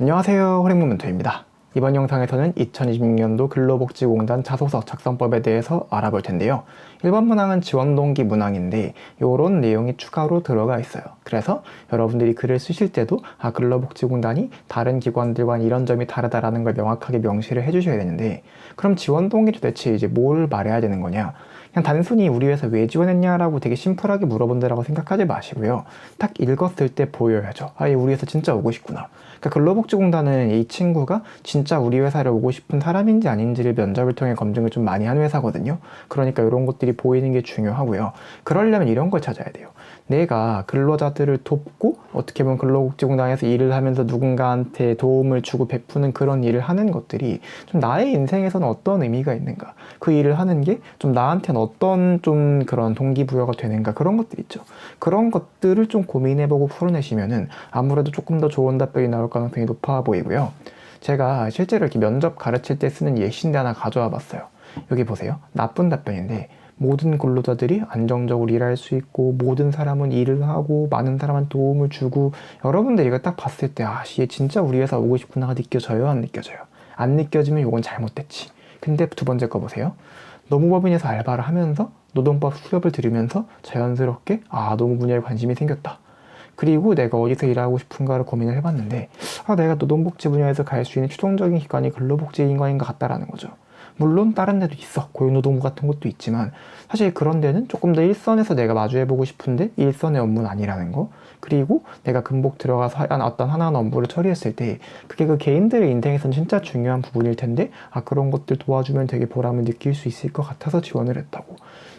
안녕하세요, 호랭몬멘토입니다. 이번 영상에서는 2026년도 근로복지공단 자소서 작성법에 대해서 알아볼 텐데요. 1번 문항은 지원동기 문항인데 이런 내용이 추가로 들어가 있어요. 그래서 여러분들이 글을 쓰실 때도 근로복지공단이 다른 기관들과 이런 점이 다르다라는 걸 명확하게 명시를 해주셔야 되는데, 그럼 지원동기 도대체 이제 뭘 말해야 되는 거냐? 그냥 단순히 우리 회사 왜 지원했냐라고 되게 심플하게 물어본다라고 생각하지 마시고요. 딱 읽었을 때 보여야죠. 얘 우리 회사 진짜 오고 싶구나. 그러니까 근로복지공단은 이 친구가 진짜 우리 회사를 오고 싶은 사람인지 아닌지를 면접을 통해 검증을 좀 많이 하는 회사거든요. 그러니까 이런 것들이 보이는 게 중요하고요. 그러려면 이런 걸 찾아야 돼요. 내가 근로자들을 돕고 어떻게 보면 근로복지공단에서 일을 하면서 누군가한테 도움을 주고 베푸는 그런 일을 하는 것들이 좀 나의 인생에서는 어떤 의미가 있는가, 그 일을 하는 게 좀 나한테는 어떤 좀 그런 동기부여가 되는가, 그런 것들 있죠. 그런 것들을 좀 고민해보고 풀어내시면은 아무래도 조금 더 좋은 답변이 나올 가능성이 높아 보이고요. 제가 실제로 이렇게 면접 가르칠 때 쓰는 예시인데 하나 가져와 봤어요. 여기 보세요. 나쁜 답변인데, 모든 근로자들이 안정적으로 일할 수 있고 모든 사람은 일을 하고 많은 사람한테 도움을 주고, 여러분들 이거 딱 봤을 때 얘 진짜 우리 회사 오고 싶구나가 느껴져요, 안 느껴져요? 안 느껴지면 이건 잘못됐지. 근데 두 번째 거 보세요. 노무법인에서 알바를 하면서 노동법 수업을 들으면서 자연스럽게 노무 분야에 관심이 생겼다. 그리고 내가 어디서 일하고 싶은가를 고민을 해봤는데, 내가 노동복지 분야에서 갈 수 있는 최종적인 기관이 근로복지기관인 것 같다라는 거죠. 물론 다른 데도 있어. 고용노동부 같은 것도 있지만 사실 그런 데는 조금 더 일선에서 내가 마주해보고 싶은데 일선의 업무는 아니라는 거. 그리고 내가 근복 들어가서 어떤 하나하나 업무를 처리했을 때 그게 그 개인들의 인생에서는 진짜 중요한 부분일 텐데 그런 것들 도와주면 되게 보람을 느낄 수 있을 것 같아서 지원을 했다고.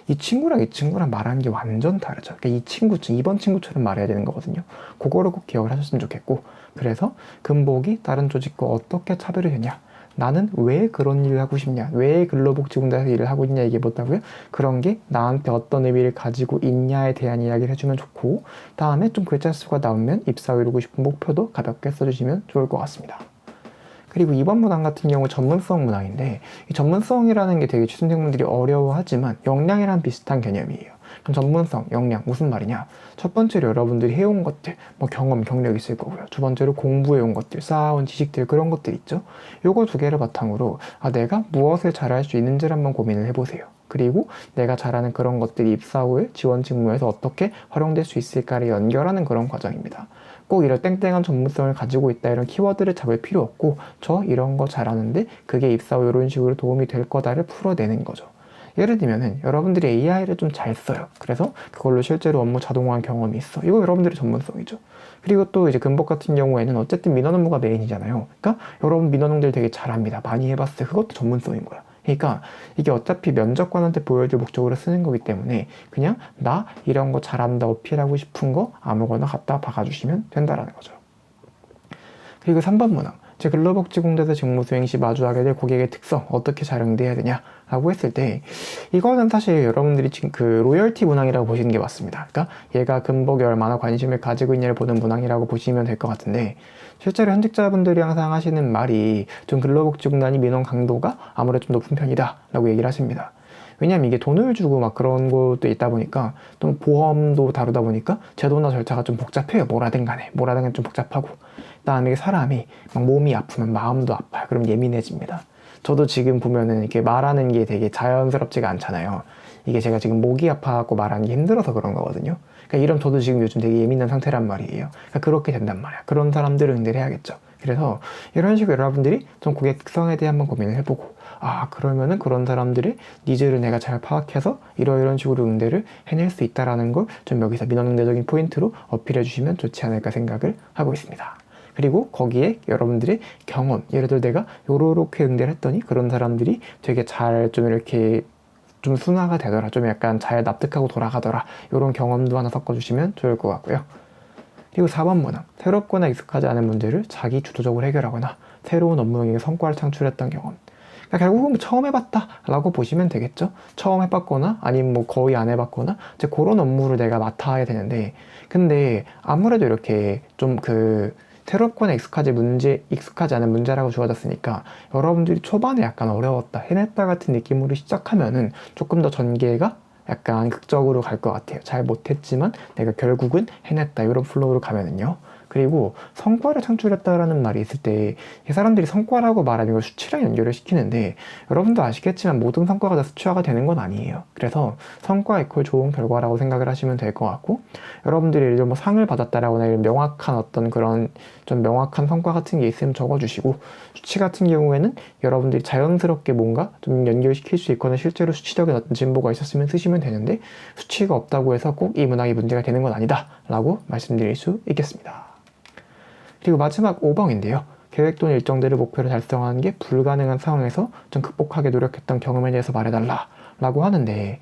이 친구랑 말하는 게 완전 다르죠. 그러니까 이 친구, 이번 친구처럼 말해야 되는 거거든요. 그거를 꼭 기억을 하셨으면 좋겠고, 그래서 근복이 다른 조직과 어떻게 차별이 되냐, 나는 왜 그런 일을 하고 싶냐, 왜 근로복지공단에서 일을 하고 있냐, 이게 뭐다고요? 그런 게 나한테 어떤 의미를 가지고 있냐에 대한 이야기를 해주면 좋고, 다음에 좀 글자 수가 나오면 입사에 이루고 싶은 목표도 가볍게 써주시면 좋을 것 같습니다. 그리고 2번 문항 같은 경우 전문성 문항인데, 이 전문성이라는 게 되게 취준생분들이 어려워하지만 역량이랑 비슷한 개념이에요. 그럼 전문성, 역량 무슨 말이냐? 첫 번째로 여러분들이 해온 것들, 경험, 경력 있을 거고요. 두 번째로 공부해온 것들, 쌓아온 지식들, 그런 것들 있죠. 요거 두 개를 바탕으로 내가 무엇을 잘할 수 있는지를 한번 고민을 해보세요. 그리고 내가 잘하는 그런 것들이 입사 후에 지원 직무에서 어떻게 활용될 수 있을까를 연결하는 그런 과정입니다. 꼭 이런 땡땡한 전문성을 가지고 있다 이런 키워드를 잡을 필요 없고, 저 이런 거 잘하는데 그게 입사 후 이런 식으로 도움이 될 거다를 풀어내는 거죠. 예를 들면은 여러분들이 AI를 좀 잘 써요. 그래서 그걸로 실제로 업무 자동화한 경험이 있어. 이거 여러분들의 전문성이죠. 그리고 또 이제 근복 같은 경우에는 어쨌든 민원 업무가 메인이잖아요. 그러니까 여러분 민원응들 되게 잘합니다. 많이 해봤어요. 그것도 전문성인 거야. 그러니까 이게 어차피 면접관한테 보여줄 목적으로 쓰는 거기 때문에 그냥 나 이런 거 잘한다 어필하고 싶은 거 아무거나 갖다 박아주시면 된다라는 거죠. 그리고 3번 문항. 제 근로복지공단에서 직무 수행 시 마주하게 될 고객의 특성 어떻게 잘 응대해야 되냐라고 했을 때, 이거는 사실 여러분들이 지금 그 로열티 문항이라고 보시는 게 맞습니다. 그러니까 얘가 근복에 얼마나 관심을 가지고 있냐를 보는 문항이라고 보시면 될 것 같은데, 실제로 현직자분들이 항상 하시는 말이 좀 근로복지공단이 민원 강도가 아무래도 좀 높은 편이다 라고 얘기를 하십니다. 왜냐면 이게 돈을 주고 그런 것도 있다 보니까, 또 보험도 다루다 보니까 제도나 절차가 좀 복잡해요. 뭐라든 간에 좀 복잡하고, 그다음에 사람이 몸이 아프면 마음도 아파요. 그럼 예민해집니다. 저도 지금 보면은 이렇게 말하는 게 되게 자연스럽지가 않잖아요. 이게 제가 지금 목이 아파갖고 말하는 게 힘들어서 그런 거거든요. 그러니까 이런 저도 지금 요즘 되게 예민한 상태란 말이에요. 그러니까 그렇게 된단 말이야. 그런 사람들을 응대를 해야겠죠. 그래서 이런 식으로 여러분들이 좀 고객 특성에 대해 한번 고민을 해보고, 그러면은 그런 사람들의 니즈를 내가 잘 파악해서 이런 식으로 응대를 해낼 수 있다라는 걸 좀 여기서 민원 응대적인 포인트로 어필해 주시면 좋지 않을까 생각을 하고 있습니다. 그리고 거기에 여러분들의 경험, 예를 들어 내가 요렇게 응대를 했더니 그런 사람들이 되게 잘 좀 이렇게 좀 순화가 되더라, 좀 약간 잘 납득하고 돌아가더라, 이런 경험도 하나 섞어주시면 좋을 것 같고요. 그리고 4번 문항. 새롭거나 익숙하지 않은 문제를 자기 주도적으로 해결하거나 새로운 업무 영역의 성과를 창출했던 경험. 그러니까 결국은 처음 해봤다 라고 보시면 되겠죠. 처음 해봤거나 아니면 거의 안 해봤거나 이제 그런 업무를 내가 맡아야 되는데, 근데 아무래도 이렇게 좀 새롭거나 익숙하지 않은 문제라고 주어졌으니까 여러분들이 초반에 약간 어려웠다, 해냈다 같은 느낌으로 시작하면은 조금 더 전개가 약간 극적으로 갈 것 같아요. 잘 못했지만 내가 결국은 해냈다, 이런 플로우로 가면은요. 그리고 성과를 창출했다라는 말이 있을 때 이 사람들이 성과라고 말하는 걸 수치랑 연결을 시키는데 여러분도 아시겠지만 모든 성과가 다 수치화가 되는 건 아니에요. 그래서 성과 이퀄 좋은 결과라고 생각을 하시면 될 것 같고 여러분들이 예를 들어 뭐 상을 받았다라거나 이런 명확한 어떤 그런 좀 명확한 성과 같은 게 있으면 적어주시고 수치 같은 경우에는 여러분들이 자연스럽게 뭔가 좀 연결시킬 수 있거나 실제로 수치적인 어떤 진보가 있었으면 쓰시면 되는데 수치가 없다고 해서 꼭 이 문항이 문제가 되는 건 아니다 라고 말씀드릴 수 있겠습니다. 그리고 마지막 5번인데요. 계획 또는 일정대로 목표를 달성하는 게 불가능한 상황에서 좀 극복하게 노력했던 경험에 대해서 말해달라 라고 하는데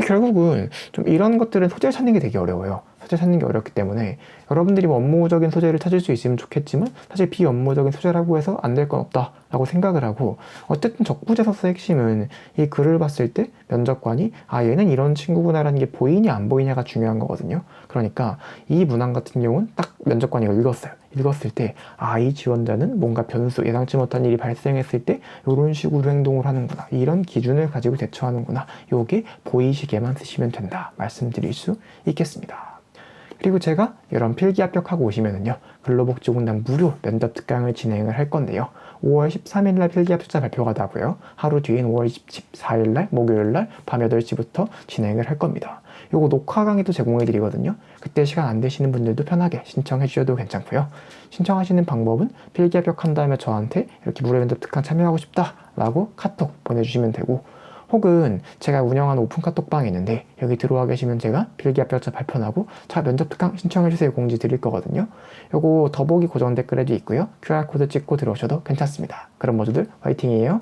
결국은 좀 이런 것들은 소재를 찾는 게 되게 어려워요. 소재 찾는 게 어렵기 때문에 여러분들이 뭐 업무적인 소재를 찾을 수 있으면 좋겠지만 사실 비업무적인 소재라고 해서 안 될 건 없다 라고 생각을 하고 어쨌든 적부제서서의 핵심은 이 글을 봤을 때 면접관이 얘는 이런 친구구나 라는 게 보이냐 안 보이냐가 중요한 거거든요. 그러니까 이 문항 같은 경우는 딱 면접관이 읽었어요. 읽었을 때 이 지원자는 뭔가 변수 예상치 못한 일이 발생했을 때 이런 식으로 행동을 하는구나 이런 기준을 가지고 대처하는구나 요게 보이시게만 쓰시면 된다 말씀드릴 수 있겠습니다. 그리고 제가 이런 필기 합격하고 오시면은요 근로복지공단 무료 면접 특강을 진행을 할 건데요. 5월 13일날 필기 합격자 발표가 나고요. 하루 뒤인 5월 14일날 목요일날 밤 8시부터 진행을 할 겁니다. 요거 녹화 강의도 제공해 드리거든요. 그때 시간 안 되시는 분들도 편하게 신청해 주셔도 괜찮고요. 신청하시는 방법은 필기 합격한 다음에 저한테 이렇게 무료 면접 특강 참여하고 싶다 라고 카톡 보내주시면 되고 혹은 제가 운영하는 오픈 카톡방이 있는데 여기 들어와 계시면 제가 필기 합격자 발표하고 자 면접 특강 신청해주세요 공지 드릴 거거든요. 요거 더보기 고정 댓글에도 있고요. QR코드 찍고 들어오셔도 괜찮습니다. 그럼 모두들 화이팅이에요.